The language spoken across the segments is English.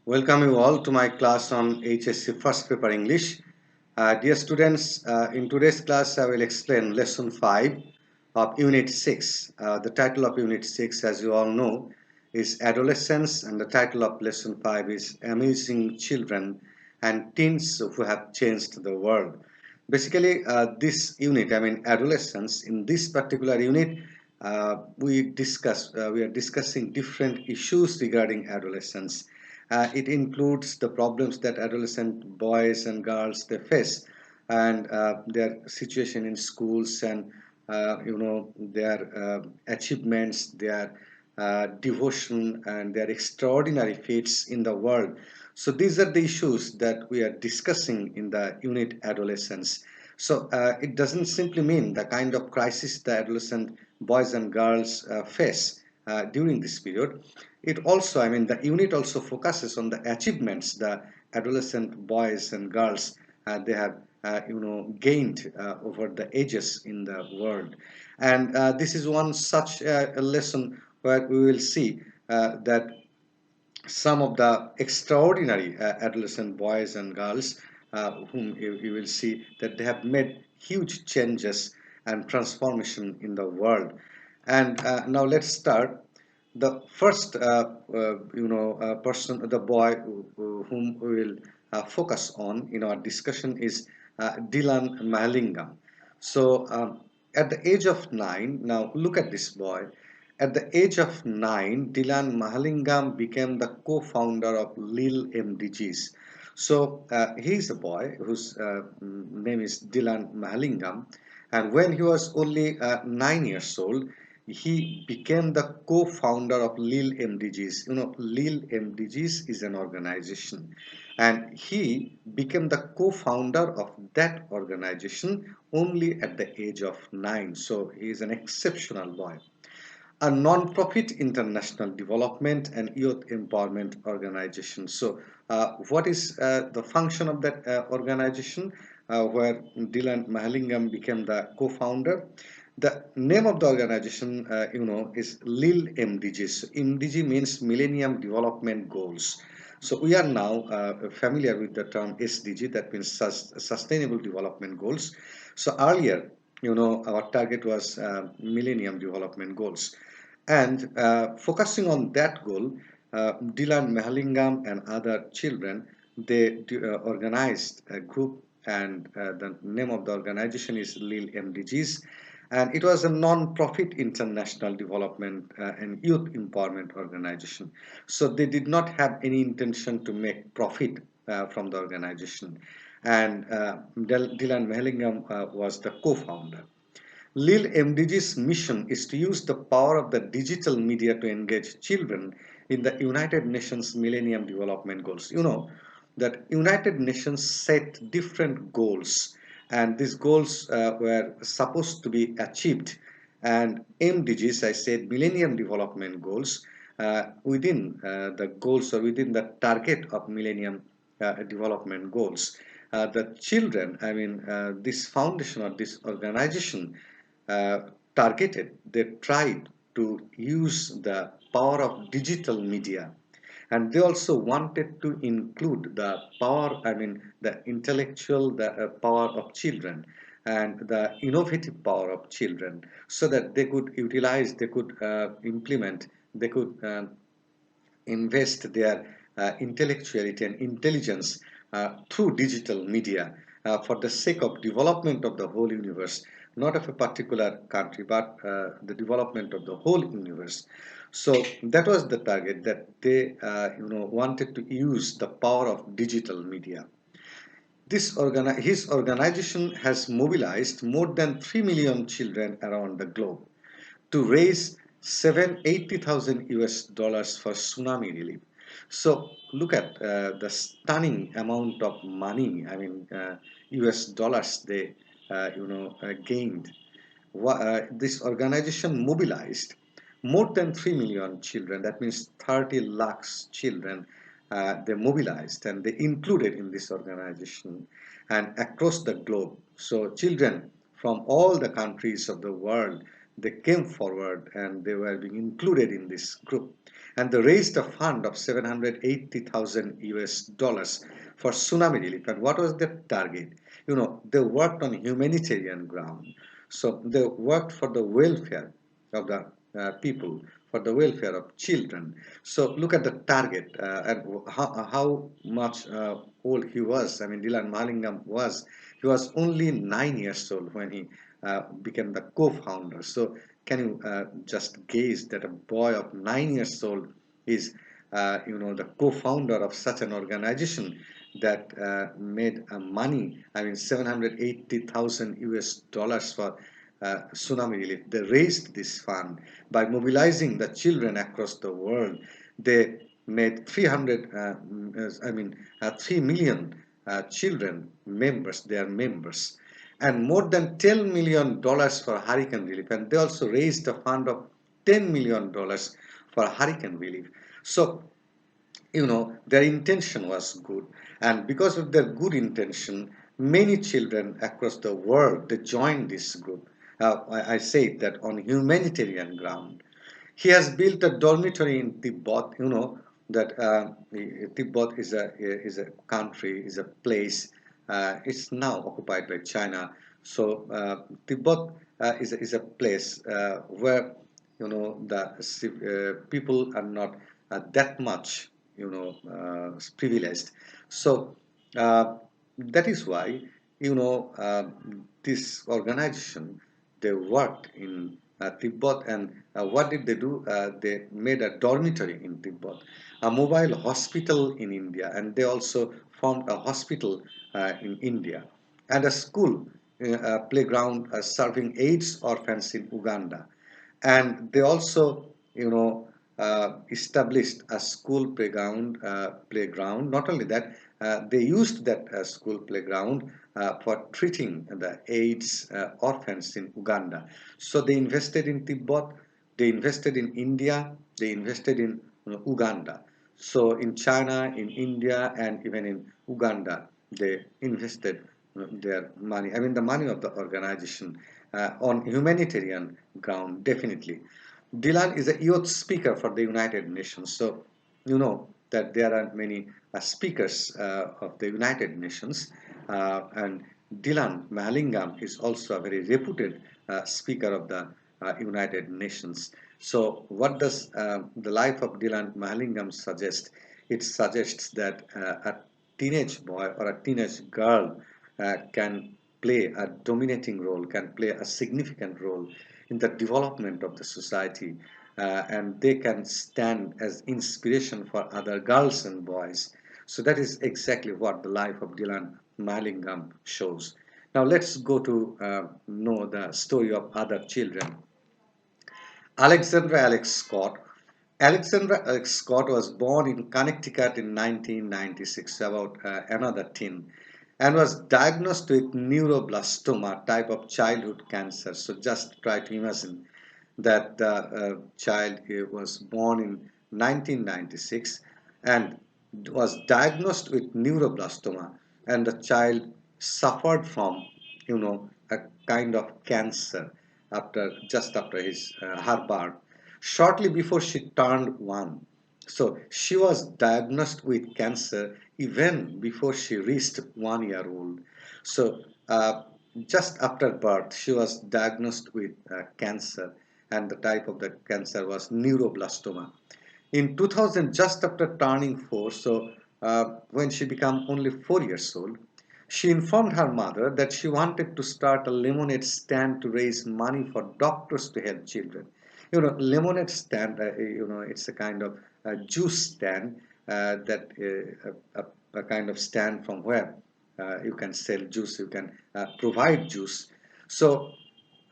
Welcome you all to my class on HSC First Paper English. Dear students, in today's class I will explain Lesson 5 of Unit 6. The title of Unit 6, as you all know, is Adolescence, and the title of Lesson 5 is Amazing Children and Teens Who Have Changed the World. Basically, this unit, Adolescence, in this particular unit, we are discussing different issues regarding adolescence. It includes the problems that adolescent boys and girls they face, and their situation in schools, and their achievements, their devotion, and their extraordinary feats in the world. So these are the issues that we are discussing in the unit Adolescence. So it doesn't simply mean the kind of crisis the adolescent boys and girls face during this period. It also, the unit also focuses on the achievements the adolescent boys and girls they have, gained over the ages in the world. And this is one such a lesson where we will see that some of the extraordinary adolescent boys and girls whom you will see that they have made huge changes and transformation in the world. And now let's start. The first person, the boy whom we will focus on in our discussion is Dylan Mahalingam. So at the age of 9, now look at this boy. At the age of 9, Dylan Mahalingam became the co-founder of Lil MDGs. So he is a boy whose name is Dylan Mahalingam, and when he was only 9 years old, he became the co-founder of Lil MDGs. You know, Lil MDGs is an organization, and he became the co-founder of that organization only at the age of 9. So he is an exceptional boy. A non-profit international development and youth empowerment organization. So, what is the function of that organization where Dylan Mahalingam became the co-founder? The name of the organization, is Lil MDGs. So MDG means Millennium Development Goals. So we are now familiar with the term SDG, that means Sustainable Development Goals. So earlier, our target was Millennium Development Goals. And focusing on that goal, Dylan Mahalingam and other children, they organized a group, and the name of the organization is Lil MDGs, and it was a non-profit international development and youth empowerment organization. So they did not have any intention to make profit from the organization, and Dylan Mahalingam was the co-founder. Lil MDG's mission is to use the power of the digital media to engage children in the United Nations Millennium Development Goals. You know that United Nations set different goals, and these goals were supposed to be achieved. And MDGs, I said, Millennium Development Goals, within the goals or within the target of Millennium Development Goals. The children, this foundation or this organization targeted, they tried to use the power of digital media, and they also wanted to include the power, the intellectual, the power of children and the innovative power of children, so that they could utilize, they could implement, they could invest their intellectuality and intelligence through digital media for the sake of development of the whole universe, not of a particular country, but the development of the whole universe. So that was the target, that they wanted to use the power of digital media. His organization has mobilized more than 3 million children around the globe to raise 780,000 US dollars for tsunami relief. So look at the stunning amount of money, US dollars they gained. This organization mobilized more than 3 million children, that means 30 lakhs children. They mobilized and they included in this organization and across the globe. So children from all the countries of the world, they came forward and they were being included in this group. And they raised a fund of 780,000 US dollars for tsunami relief. And what was their target? They worked on humanitarian ground. So they worked for the welfare of the people, for the welfare of children. So look at the target and how much old he was. I mean, Dylan Mahalingam was. He was only 9 years old when he became the co-founder. So can you just gaze that a boy of 9 years old is, the co-founder of such an organization that made money. I mean, 780,000 US dollars for tsunami relief. They raised this fund by mobilizing the children across the world. They made 3 million children members, their members, and more than $10 million for hurricane relief. And they also raised a fund of $10 million for hurricane relief. So their intention was good, and because of their good intention, many children across the world, they joined this group. I say that on humanitarian ground. He has built a dormitory in Tibet. That Tibet is a country, is a place. It's now occupied by China. So Tibet is a place where the people are not that much privileged. So that is why this organization, they worked in Tibet. And what did they do? They made a dormitory in Tibet, a mobile hospital in India, and they also formed a hospital in India, and a school, a playground serving AIDS orphans in Uganda. And they also established a school playground. Not only that, they used that school playground for treating the AIDS orphans in Uganda. So they invested in Tibet, they invested in India, they invested in Uganda. So in China, in India, and even in Uganda, they invested their money. I mean, the money of the organization on humanitarian ground, definitely. Dylan is a youth speaker for the United Nations. So you know that there are many speakers of the United Nations, and Dylan Mahalingam is also a very reputed speaker of the United Nations. So what does the life of Dylan Mahalingam suggest? It suggests that a teenage boy or a teenage girl can play a dominating role, can play a significant role in the development of the society, and they can stand as inspiration for other girls and boys. So that is exactly what the life of Dylan Mahalingam shows. Now let's go to know the story of other children. Alexandra Alex Scott. Alexandra Alex Scott was born in Connecticut in 1996, about another teen, and was diagnosed with neuroblastoma, type of childhood cancer. So just try to imagine that the child was born in 1996 and was diagnosed with neuroblastoma, and the child suffered from a kind of cancer after his her birth, shortly before she turned 1. So she was diagnosed with cancer even before she reached 1 year old. So just after birth, she was diagnosed with cancer, and the type of the cancer was neuroblastoma. In 2000, just after turning 4, so when she became only 4 years old, she informed her mother that she wanted to start a lemonade stand to raise money for doctors to help children. Lemonade stand, it's a kind of juice stand that a kind of stand from where you can sell juice, you can provide juice. So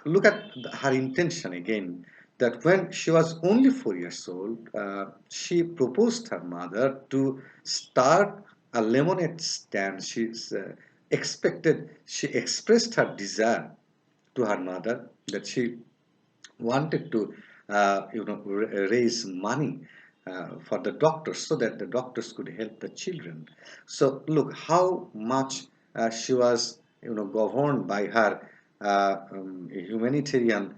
look at her intention again, that when she was only 4 years old, she proposed her mother to start a lemonade stand. She expressed her desire to her mother that she wanted to raise money for the doctors so that the doctors could help the children. So look how much she was governed by her humanitarian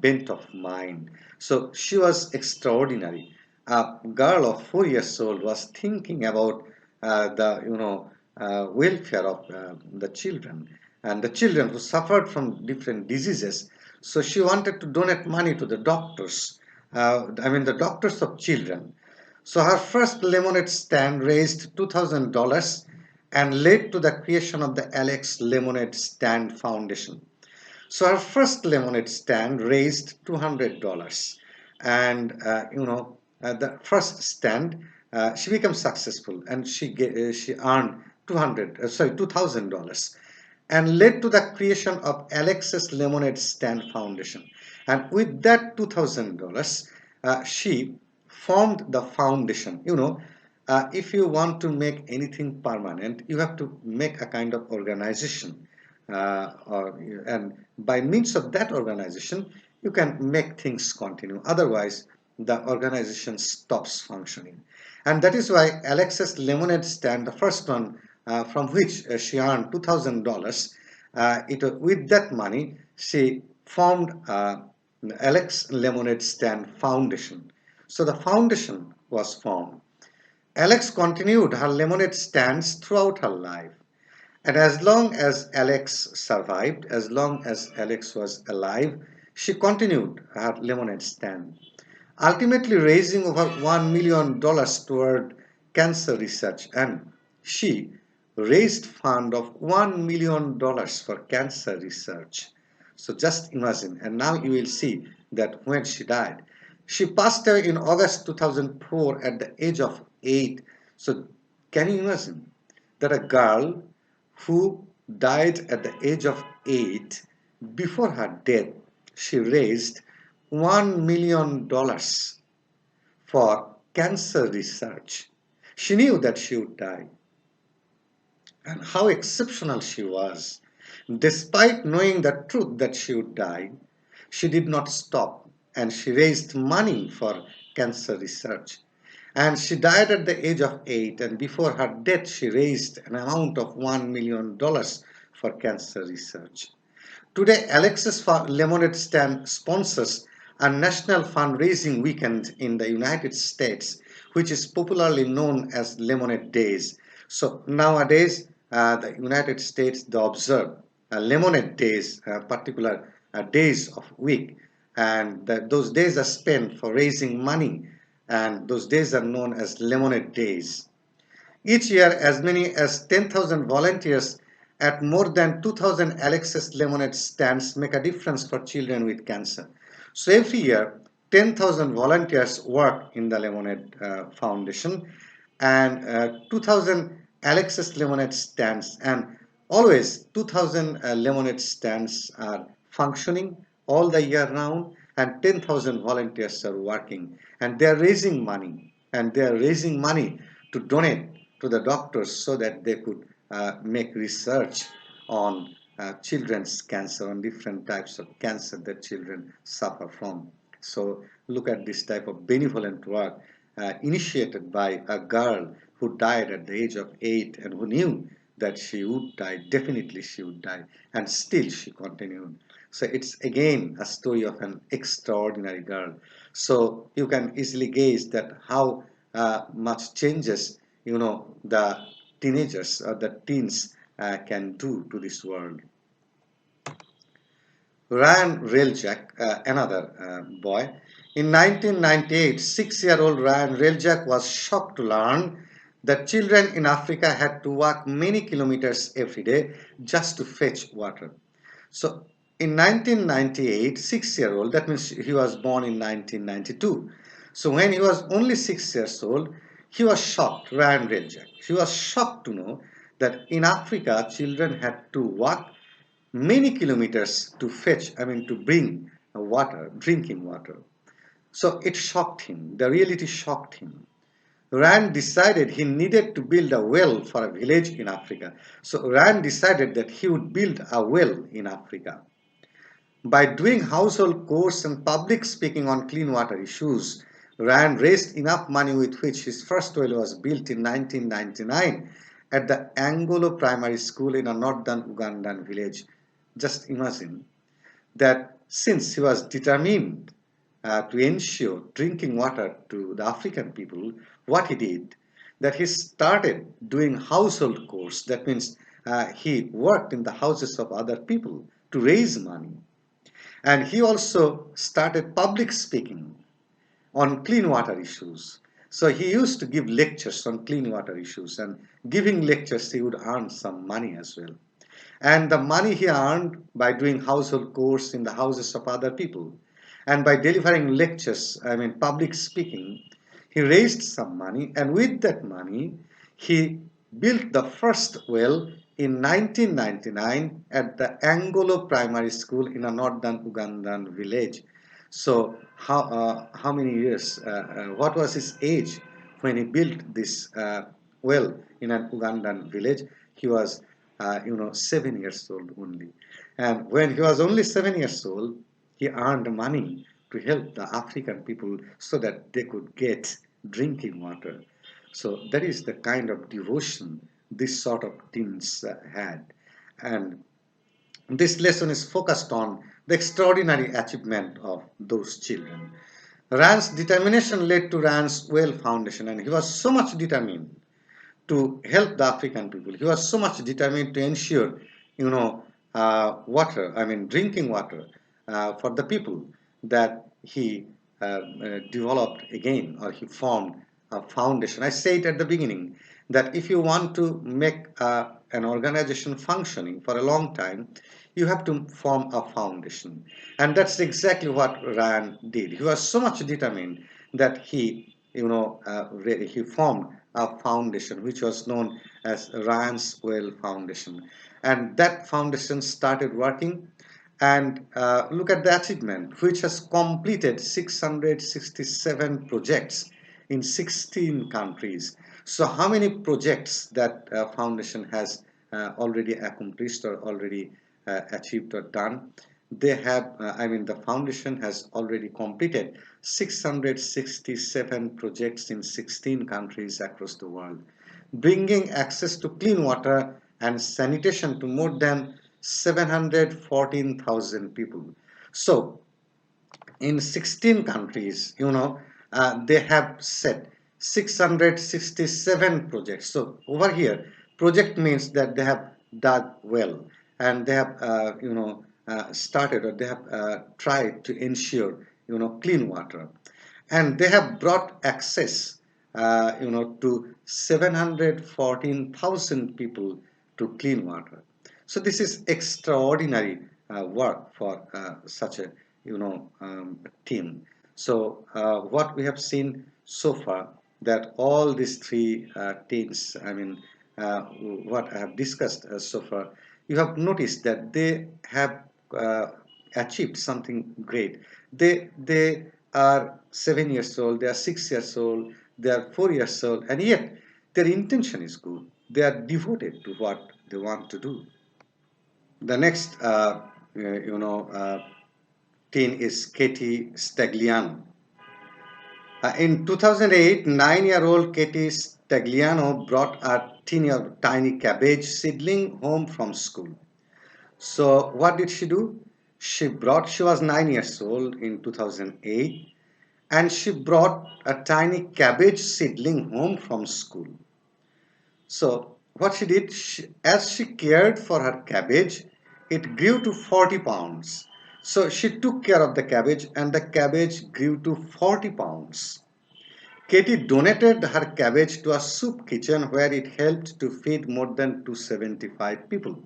bent of mind. So she was extraordinary. A girl of 4 years old was thinking about the welfare of the children, and the children who suffered from different diseases. So she wanted to donate money to the doctors. The doctors of children. So her first lemonade stand raised $2,000 and led to the creation of the Alex Lemonade Stand Foundation. So her first lemonade stand raised $200, and the first stand she became successful, and she earned $2,000, and led to the creation of Alex's Lemonade Stand Foundation. And with that $2,000, she formed the foundation. If you want to make anything permanent, you have to make a kind of organization, and by means of that organization, you can make things continue. Otherwise, the organization stops functioning. And that is why Alex's Lemonade Stand, the first one, from which she earned $2,000, with that money, she formed Alex Lemonade Stand Foundation. So the foundation was formed. Alex continued her lemonade stands throughout her life. And as long as Alex survived, as long as Alex was alive, she continued her lemonade stand, ultimately raising over $1 million toward cancer research. And she raised fund of $1 million for cancer research. So just imagine. And now you will see that when she died, she passed away in August 2004 at the age of 8. So can you imagine that a girl who died at the age of 8, before her death, she raised $1 million for cancer research. She knew that she would die, and how exceptional she was. Despite knowing the truth that she would die, she did not stop, and she raised money for cancer research. And she died at the age of 8, and before her death, she raised an amount of $1 million for cancer research. Today, Alexis Lemonade Stand sponsors a national fundraising weekend in the United States, which is popularly known as Lemonade Days. So nowadays, the United States, they observe Lemonade Days, particular days of week, and those days are spent for raising money, and those days are known as Lemonade Days. Each year, as many as 10,000 volunteers at more than 2,000 Alexis Lemonade stands make a difference for children with cancer. So every year, 10,000 volunteers work in the Lemonade Foundation, and 2,000 Alexis Lemonade stands, and always 2,000 lemonade stands are functioning all the year round, and 10,000 volunteers are working, and they are raising money, and they are raising money to donate to the doctors so that they could make research on children's cancer, on different types of cancer that children suffer from. So look at this type of benevolent work initiated by a girl who died at the age of 8 and who knew that she would die, definitely she would die, and still she continued. So it's again a story of an extraordinary girl. So you can easily gauge that how much changes the teenagers or the teens can do to this world. Ryan Reljak, another boy. In 1998, 6-year-old Ryan Reljak was shocked to learn that children in Africa had to walk many kilometers every day just to fetch water. So in 1998, 6-year-old, that means he was born in 1992. So when he was only 6 years old, he was shocked, Ryan Reljak. He was shocked to know that in Africa, children had to walk many kilometers to fetch, to bring water, drinking water. So it shocked him. The reality shocked him. Rand decided he needed to build a well for a village in Africa. So Rand decided that he would build a well in Africa. By doing household chores and public speaking on clean water issues, Rand raised enough money with which his first well was built in 1999 at the Angolo Primary School in a northern Ugandan village. Just imagine. that since he was determined to ensure drinking water to the African people, what he did, that he started doing household chores. That means he worked in the houses of other people to raise money. And he also started public speaking on clean water issues. So he used to give lectures on clean water issues, and giving lectures he would earn some money as well. And the money he earned by doing household chores in the houses of other people and by delivering lectures, I mean public speaking, he raised some money, and with that money he built the first well in 1999 at the Angolo Primary School in a northern Ugandan village. So how many years, what was his age when he built this well in an Ugandan village? He was 7 years old only. And when he was only 7 years old, he earned money to help the African people so that they could get drinking water. So that is the kind of devotion this sort of teens had. And this lesson is focused on the extraordinary achievement of those children. Rand's determination led to Rand's Well Foundation, and he was so much determined to help the African people. He was so much determined to ensure, water, I mean, drinking water for the people, that he developed again, or he formed a foundation. I said at the beginning that if you want to make an organization functioning for a long time, you have to form a foundation. And that's exactly what Ryan did. He was so much determined that he formed a foundation which was known as Ryan's Well Foundation. And that foundation started working, and look at the achievement, which has completed 667 projects in 16 countries. So how many projects that foundation has already accomplished or already achieved or done? They have, the foundation has already completed 667 projects in 16 countries across the world, bringing access to clean water and sanitation to more than 714,000 people. So in 16 countries, they have set 667 projects. So over here, project means that they have dug well, and they have, started, or they have tried to ensure, clean water. And they have brought access, to 714,000 people to clean water. So this is extraordinary work for such a team. So what we have seen so far, that all these three teams, what I have discussed so far, you have noticed that they have achieved something great. They are 7 years old, they are 6 years old, they are 4 years old, and yet their intention is good. They are devoted to what they want to do. The next, teen is Katie Stagliano. In 2008, 9-year-old Katie Stagliano brought a tiny cabbage seedling home from school. So what did she do? She was 9 years old in 2008, and she brought a tiny cabbage seedling home from school. So what she did, as she cared for her cabbage, it grew to 40 pounds. So she took care of the cabbage, and the cabbage grew to 40 pounds. Katie donated her cabbage to a soup kitchen where it helped to feed more than 275 people.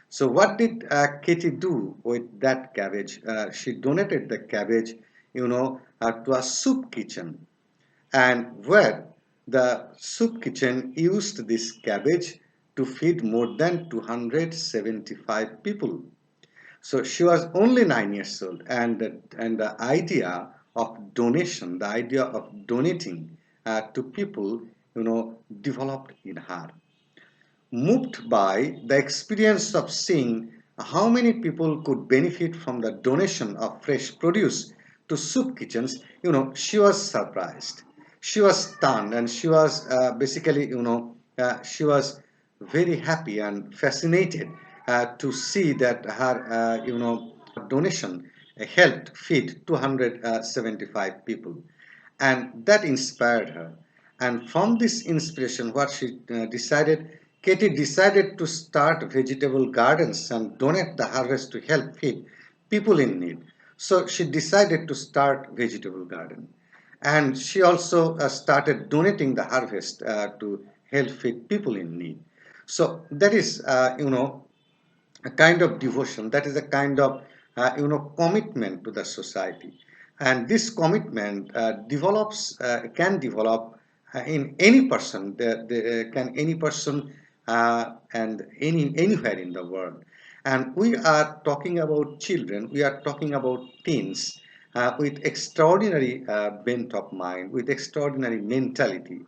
So what did Katie do with that cabbage? She donated the cabbage, to a soup kitchen, and where the soup kitchen used this cabbage to feed more than 275 people. So she was only 9 years old, and the idea of donation, the idea of donating to people, developed in her. Moved by the experience of seeing how many people could benefit from the donation of fresh produce to soup kitchens, she was surprised. She was stunned, and she was she was very happy and fascinated to see that her, donation helped feed 275 people, and that inspired her. And from this inspiration, what she decided, Katie decided to start vegetable gardens and donate the harvest to help feed people in need. So she decided to start vegetable garden, and she also started donating the harvest to help feed people in need. So that is, a kind of devotion, that is a kind of commitment to the society. And this commitment develops can develop in any person, can any person and anywhere in the world. And we are talking about children, we are talking about teens with extraordinary bent of mind, with extraordinary mentality,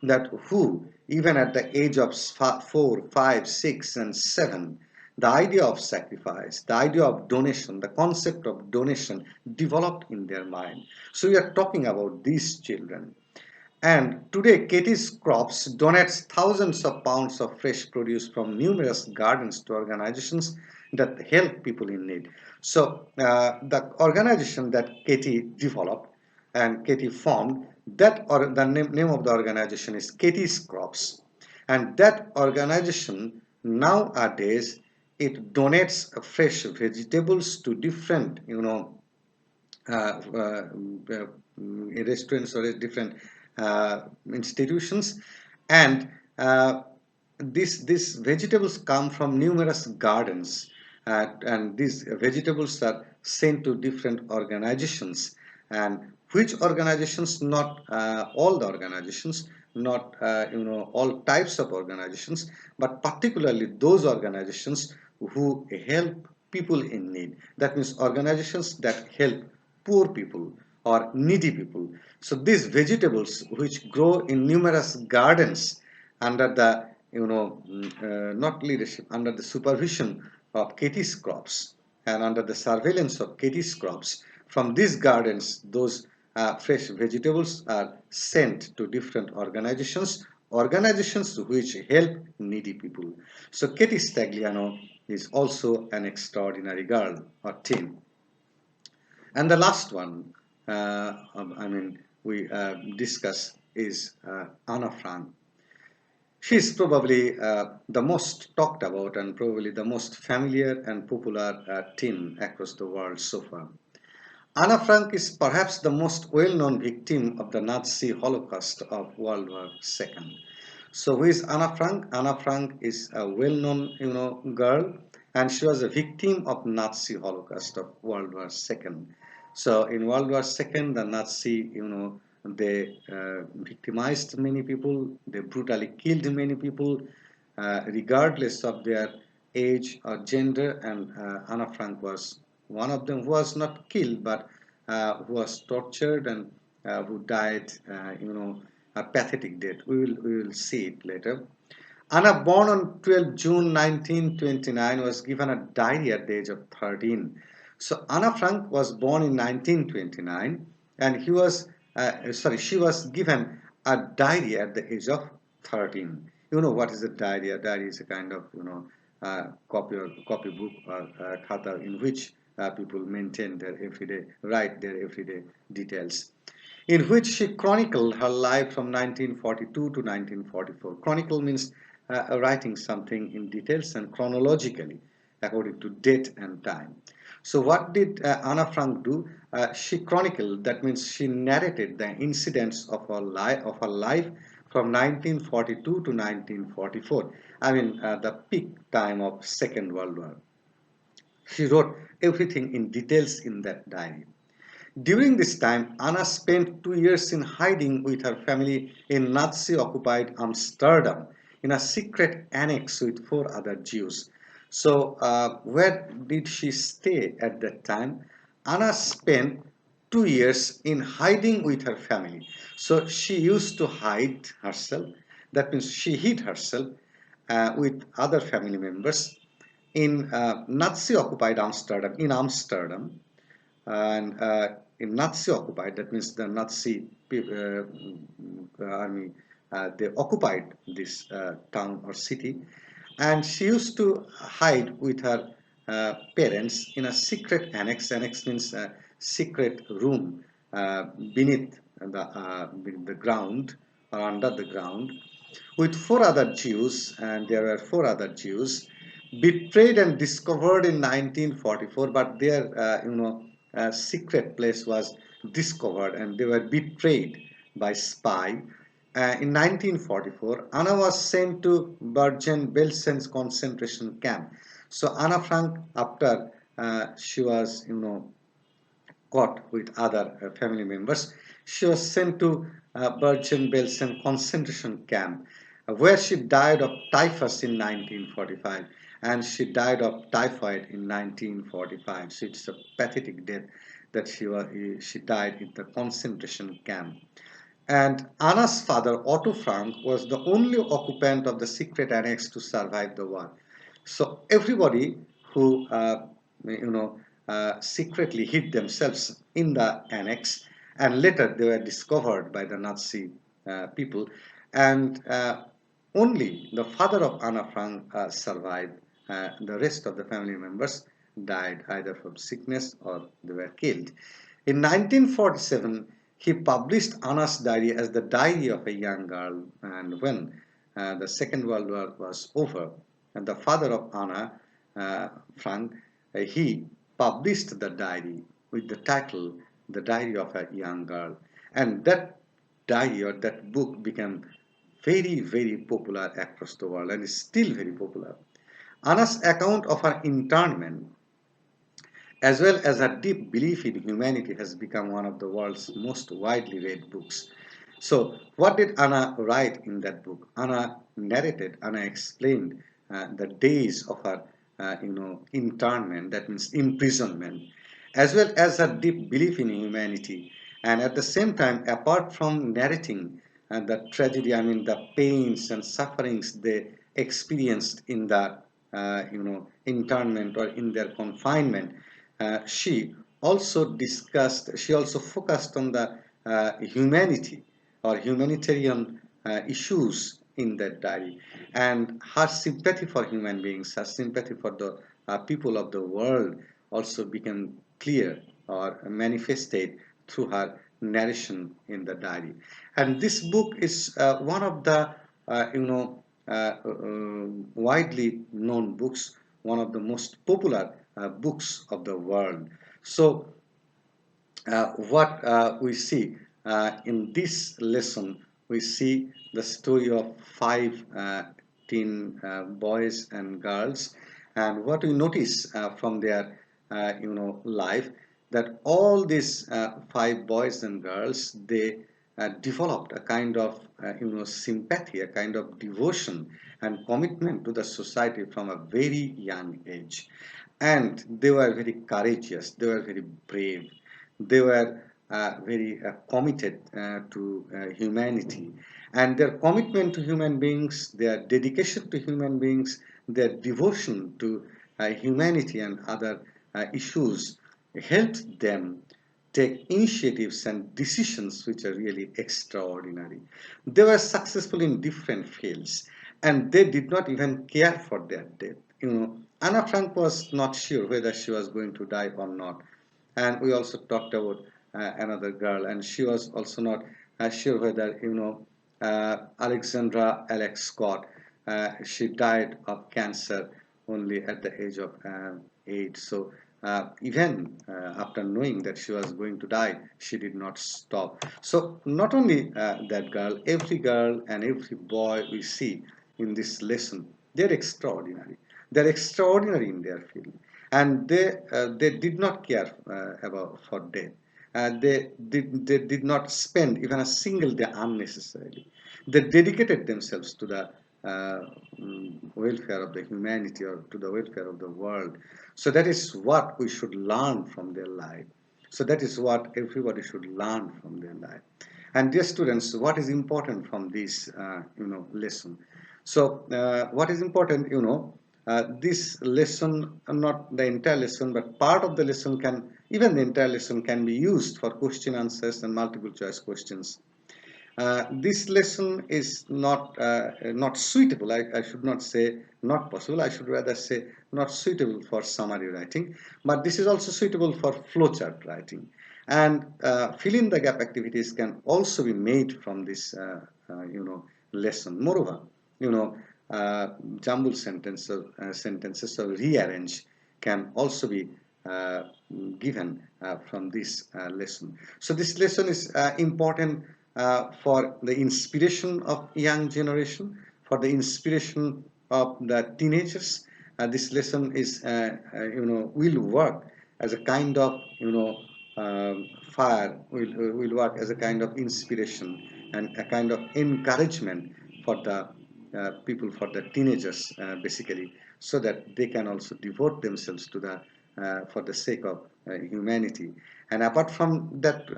that who, even at the age of 4, 5, 6, and 7, the idea of sacrifice, the idea of donation, the concept of donation developed in their mind. So we are talking about these children. And today, Katie's Crops donates thousands of pounds of fresh produce from numerous gardens to organizations that help people in need. So, the organization that Katie developed and Katie formed, that or the name of the organization is Katie's Crops, and that organization nowadays it donates fresh vegetables to different, uh, uh, uh, restaurants or different institutions, and these vegetables come from numerous gardens, and these vegetables are sent to different organizations, and which organizations, not all the organizations, not all types of organizations, but particularly those organizations who help people in need. That means organizations that help poor people or needy people. So these vegetables which grow in numerous gardens under the not leadership, under the supervision of Katie's Crops and under the surveillance of Katie's Crops, from these gardens those fresh vegetables are sent to different organizations which help needy people. So Katie Stagliano is also an extraordinary girl or teen. And the last one, we discuss is Anna Frank. She is probably the most talked about and probably the most familiar and popular teen across the world so far. Anna Frank is perhaps the most well-known victim of the Nazi Holocaust of World War II. So who is Anna Frank? Anna Frank is a well-known, girl, and she was a victim of Nazi Holocaust of World War II. So in World War II, the Nazi, they victimized many people, they brutally killed many people, regardless of their age or gender, and Anna Frank was one of them who was not killed, but who was tortured and who died, a pathetic death. We will see it later. Anna, born on 12 June 1929, was given a diary at the age of 13. So Anna Frank was born in 1929, and she was given a diary at the age of 13. You know what is a diary? A diary is a kind of copybook or khata in which people maintain their everyday, write their everyday details, in which she chronicled her life from 1942 to 1944. Chronicle means writing something in details and chronologically according to date and time. So what did Anna Frank do? She chronicled, that means she narrated the incidents of her life from 1942 to 1944. I mean, the peak time of Second World War. She wrote everything in details in that diary. During this time, Anna spent 2 years in hiding with her family in Nazi-occupied Amsterdam in a secret annex with 4 other Jews. So, where did she stay at that time? Anna spent 2 years in hiding with her family. So, she used to hide herself. That means she hid herself with other family members in Nazi-occupied Amsterdam, and in Nazi occupied, that means the Nazi army, they occupied this town or city, and she used to hide with her parents in a secret annex. Annex means a secret room uh, beneath the ground or under the ground, with four other Jews, and there were four other Jews, betrayed and discovered in 1944. But their secret place was discovered, and they were betrayed by spy. In 1944, Anna was sent to Bergen-Belsen's concentration camp. So Anna Frank, after she was, caught with other family members, she was sent to Bergen-Belsen concentration camp, where she died of typhus in 1945, and she died of typhoid in 1945. So it's a pathetic death that she died in the concentration camp. And Anna's father, Otto Frank, was the only occupant of the secret annex to survive the war. So everybody who, secretly hid themselves in the annex, and later they were discovered by the Nazi people, and only the father of Anna Frank survived. The rest of the family members died either from sickness or they were killed. In 1947, he published Anna's diary as the diary of a young girl, and when the Second World War was over, and the father of Anna, Frank, he published the diary with the title The Diary of a Young Girl. And that diary or that book became very, very popular across the world and is still very popular. Anna's account of her internment, as well as her deep belief in humanity, has become one of the world's most widely read books. So, what did Anna write in that book? Anna explained the days of her, internment, that means imprisonment, as well as her deep belief in humanity. And at the same time, apart from narrating the tragedy, I mean, the pains and sufferings they experienced in the, internment or in their confinement, she also focused on the humanity or humanitarian issues in that diary, and her sympathy for human beings, her sympathy for the people of the world also became clear or manifested through her narration in the diary. And this book is one of the widely known books, one of the most popular books of the world. So what we see in this lesson, we see the story of five teen boys and girls, and what we notice from their life, that all these five boys and girls, they developed a kind of sympathy, a kind of devotion and commitment to the society from a very young age. And they were very courageous, they were very brave, they were very committed to humanity, and their commitment to human beings, their dedication to human beings, their devotion to humanity and other issues helped them take initiatives and decisions which are really extraordinary. They were successful in different fields, and they did not even care for their death. Anna Frank was not sure whether she was going to die or not. And we also talked about another girl, and she was also not sure whether, Alexandra Alex Scott, she died of cancer only at the age of 8. So even after knowing that she was going to die, she did not stop. So not only that girl and every boy we see in this lesson, they're extraordinary. They're extraordinary in their field, and they did not care about for death. They did not spend even a single day unnecessarily. They dedicated themselves to the welfare of the humanity or to the welfare of the world. So that is what we should learn from their life. So that is what everybody should learn from their life. And dear students, what is important from this lesson? So what is important, this lesson, not the entire lesson, but part of the lesson even the entire lesson can be used for question answers and multiple choice questions. This lesson is not suitable. I should not say not possible. I should rather say not suitable for summary writing. But this is also suitable for flowchart writing. And fill in the gap activities can also be made from this lesson. Moreover, you know, jumble sentences or rearrange can also be uh, given from this lesson. So this lesson is important for the inspiration of young generation, for the inspiration of the teenagers. This lesson is, will work as a kind of, fire, will work as a kind of inspiration and a kind of encouragement for the people, for the teenagers, basically, so that they can also devote themselves to the for the sake of humanity. And apart from that,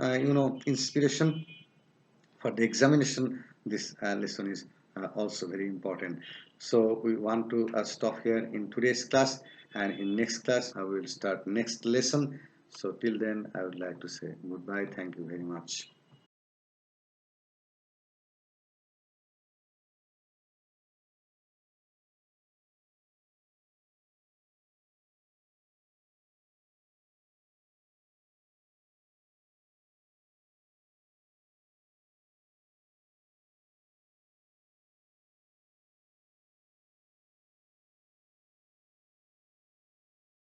inspiration for the examination, this lesson is also very important. So we want to stop here in today's class, and in next class I will start next lesson. So till then, I would like to say goodbye. Thank you very much.